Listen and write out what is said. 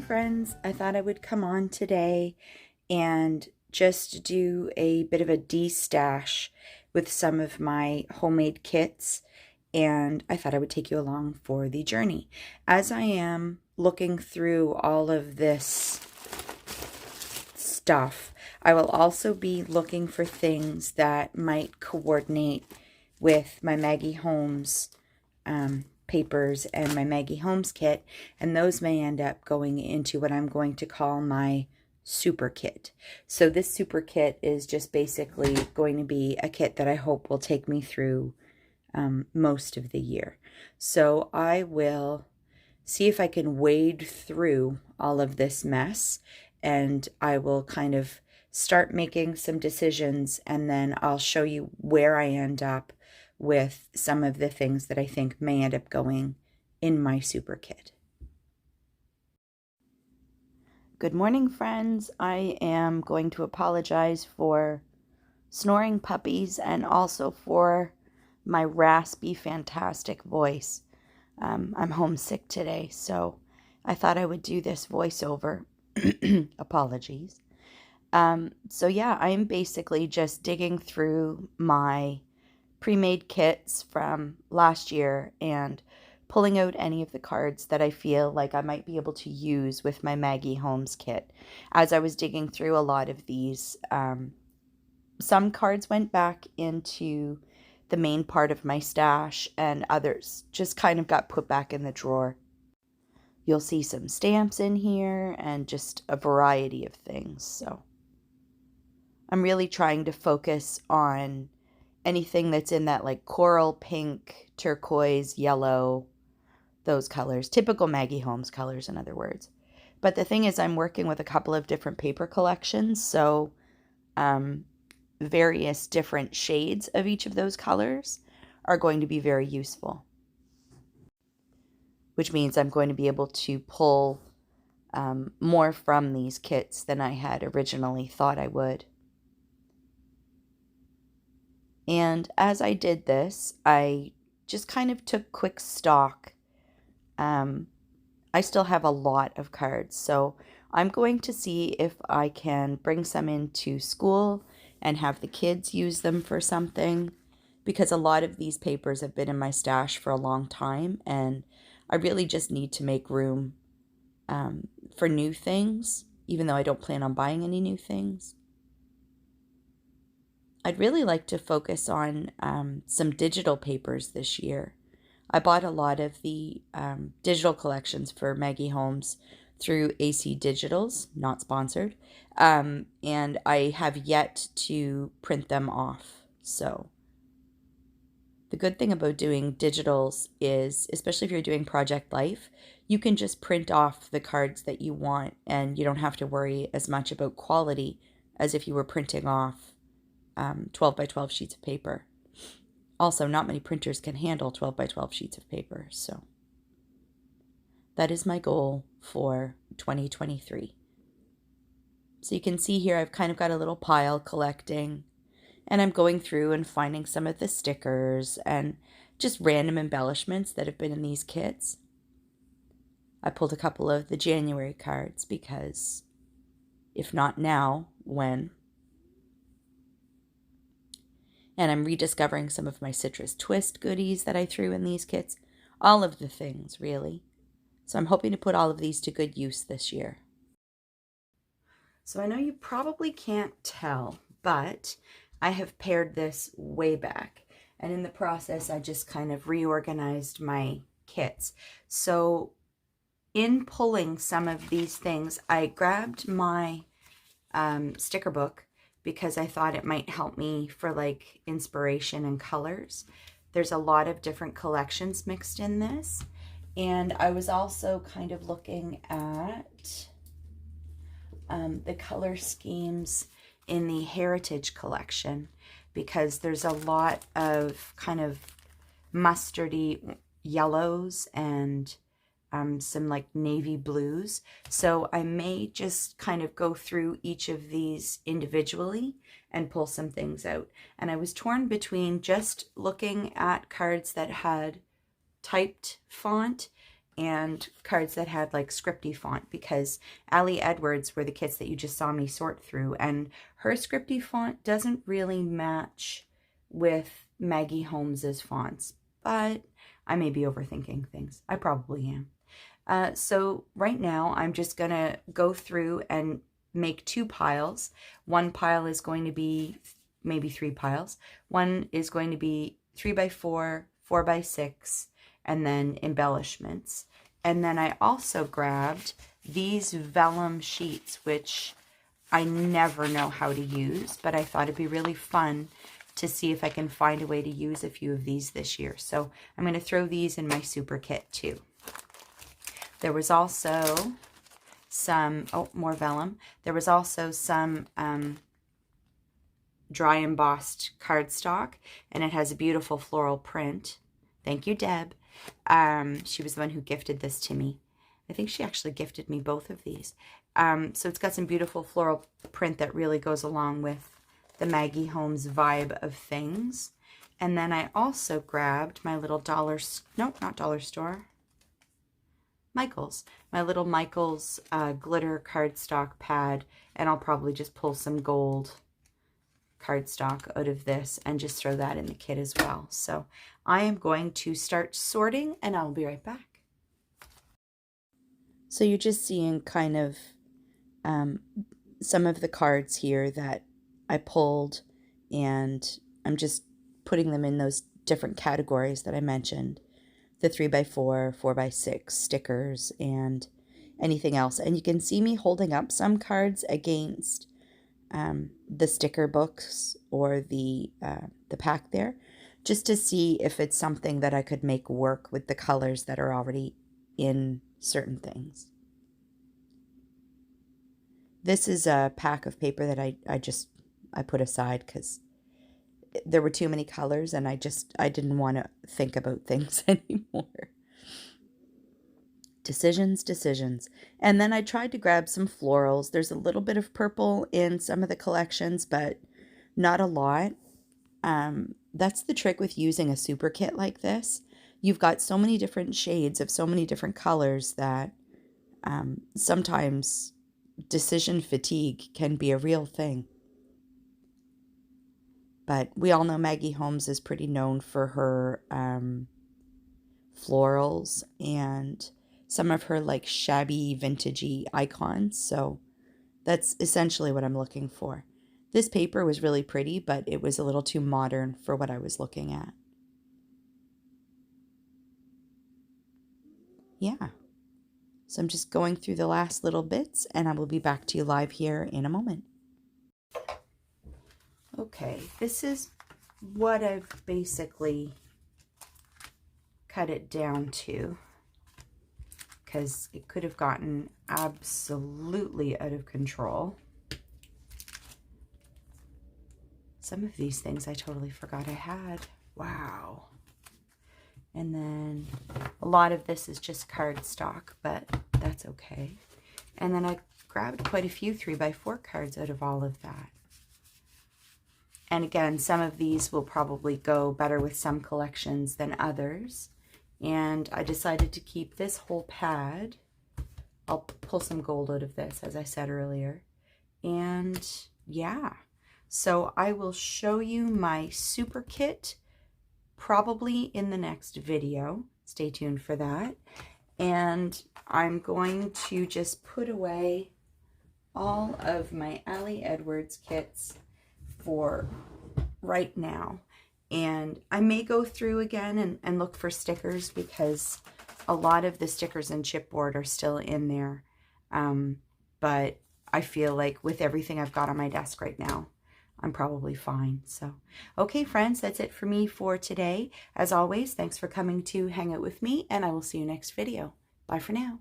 Friends, I thought I would come on today and just do a bit of a de-stash with some of my homemade kits, and I thought I would take you along for the journey. As I am looking through all of this stuff, I will also be looking for things that might coordinate with my Maggie Holmes papers and my Maggie Holmes kit, and those may end up going into what I'm going to call my super kit. So this super kit is just basically going to be a kit that I hope will take me through most of the year. So I will see if I can wade through all of this mess, and I will kind of start making some decisions, and then I'll show you where I end up with some of the things that I think may end up going in my super kit. Good morning, friends. I am going to apologize for snoring puppies and also for my raspy, fantastic voice. I'm homesick today, so I thought I would do this voiceover. Apologies. So yeah, I'm basically just digging through my pre-made kits from last year and pulling out any of the cards that I feel like I might be able to use with my Maggie Holmes kit. As I was digging through a lot of these, some cards went back into the main part of my stash, and others just kind of got put back in the drawer. You'll see some stamps in here and just a variety of things. So I'm really trying to focus on anything that's in that like coral, pink, turquoise, yellow, those colors. Typical Maggie Holmes colors, in other words. But the thing is, I'm working with a couple of different paper collections, so various different shades of each of those colors are going to be very useful. Which means I'm going to be able to pull more from these kits than I had originally thought I would. And as I did this, I just kind of took quick stock. I still have a lot of cards, so I'm going to see if I can bring some into school and have the kids use them for something, because a lot of these papers have been in my stash for a long time, and I really just need to make room for new things, even though I don't plan on buying any new things. I'd really like to focus on some digital papers this year. I bought a lot of the digital collections for Maggie Holmes through AC Digitals, not sponsored, and I have yet to print them off. So the good thing about doing digitals is, especially if you're doing Project Life, you can just print off the cards that you want, and you don't have to worry as much about quality as if you were printing off 12 by 12 sheets of paper. Also, not many printers can handle 12 by 12 sheets of paper, so that is my goal for 2023. So you can see here I've kind of got a little pile collecting, and I'm going through and finding some of the stickers and just random embellishments that have been in these kits. I pulled a couple of the January cards because if not now, when? And I'm rediscovering some of my Citrus Twist goodies that I threw in these kits. All of the things, really. So I'm hoping to put all of these to good use this year. So I know you probably can't tell, but I have pared this way back. And in the process, I just kind of reorganized my kits. So in pulling some of these things, I grabbed my sticker book because I thought it might help me for like inspiration and colors. There's a lot of different collections mixed in this. And I was also kind of looking at the color schemes in the Heritage collection, because there's a lot of kind of mustardy yellows and some like navy blues. So I may just kind of go through each of these individually and pull some things out. And I was torn between just looking at cards that had typed font and cards that had like scripty font, because Ali Edwards were the kits that you just saw me sort through, and her scripty font doesn't really match with Maggie Holmes's fonts, but I may be overthinking things. I probably am. So right now I'm just gonna go through and make 2 piles. One pile is going to be, maybe 3 piles. One is going to be 3x4, 4x6, and then embellishments. And then I also grabbed these vellum sheets, which I never know how to use, but I thought it'd be really fun to see if I can find a way to use a few of these this year. So I'm going to throw these in my super kit too. There was also some, oh, more vellum. There was also some dry embossed cardstock, and it has a beautiful floral print. Thank you, Deb. She was the one who gifted this to me. I think she actually gifted me both of these. So it's got some beautiful floral print that really goes along with the Maggie Holmes vibe of things. And then I also grabbed my little Michaels. My little Michaels glitter cardstock pad. And I'll probably just pull some gold cardstock out of this and just throw that in the kit as well. So I am going to start sorting and I'll be right back. So you're just seeing kind of some of the cards here that I pulled, and I'm just putting them in those different categories that I mentioned. The 3x4, 4x6 stickers, and anything else. And you can see me holding up some cards against the sticker books or the pack there, just to see if it's something that I could make work with the colors that are already in certain things. This is a pack of paper that I put aside because there were too many colors and I didn't want to think about things anymore. Decisions. And then I tried to grab some florals. There's a little bit of purple in some of the collections, but not a lot. That's the trick with using a super kit like this. You've got so many different shades of so many different colors that sometimes decision fatigue can be a real thing. But we all know Maggie Holmes is pretty known for her florals and some of her like shabby vintagey icons. So that's essentially what I'm looking for. This paper was really pretty, but it was a little too modern for what I was looking at. Yeah. So I'm just going through the last little bits and I will be back to you live here in a moment. Okay, this is what I've basically cut it down to, because it could have gotten absolutely out of control. Some of these things I totally forgot I had. Wow. And then a lot of this is just cardstock, but that's okay. And then I grabbed quite a few 3x4 cards out of all of that. And again, some of these will probably go better with some collections than others. And I decided to keep this whole pad. I'll pull some gold out of this, as I said earlier. And yeah, so I will show you my super kit probably in the next video. Stay tuned for that. And I'm going to just put away all of my Ali Edwards kits for right now. And I may go through again and look for stickers, because a lot of the stickers and chipboard are still in there. But I feel like with everything I've got on my desk right now, I'm probably fine. So, okay, friends, that's it for me for today. As always, thanks for coming to hang out with me, and I will see you next video. Bye for now.